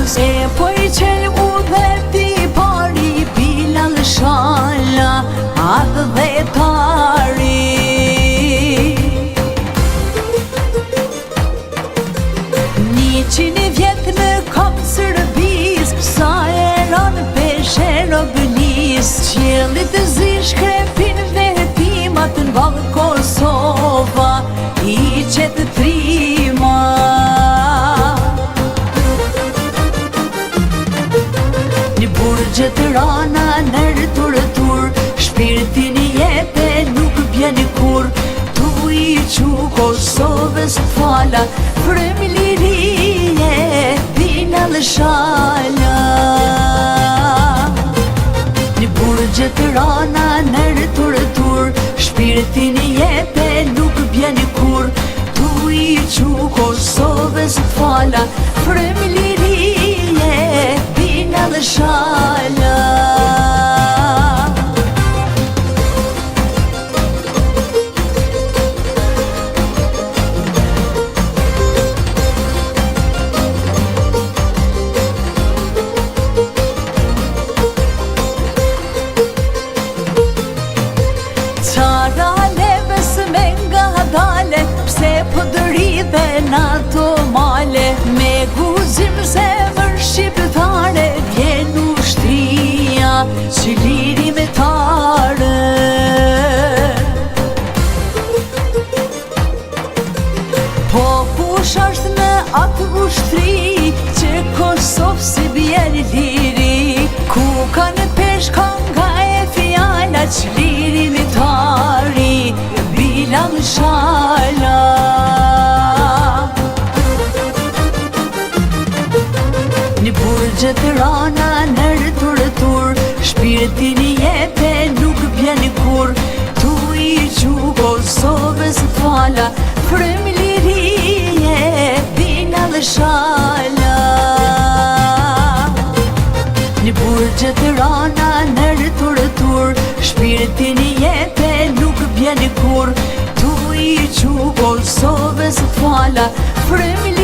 shalës. E po I qel u dhe ti pari Bilal Shala adh dhe tari. Qini vjet në kam Sërbis, sa e ranë peshe robënis. Qjellit të zi shkrepin vetimat në valë Kosova, I qetë trima. Një burgje të rana nërë tur, shpirtin I jepe nuk bjeni kur. Tu I qu Kosovës fala, frem lirije Bilal Shala. Një burgje të rana nërë tur, shpirtin I jepe nuk bjeni kur. Tu I qu Kosovës fala, frem lirije Bilal Shala. Pse po dëridhe në ato male, me guzim zemër shqiptare, vjen ushtria që liri me tare. Po kush është në atë ushtri, që Kosovë si bjen liri, ku ka në peshka nga e fjalla, që liri me tari Bilal Shala. Një burgje të rana nërë tur, shpirtin I jepe nuk bjeni kur. Tu I qu Kosovës fala, frem lirije Bilal Shala. Një burgje të rana nërë tur, shpirtin I jepe nuk bjeni kur. Tu I qu Kosovës fala, frem lirije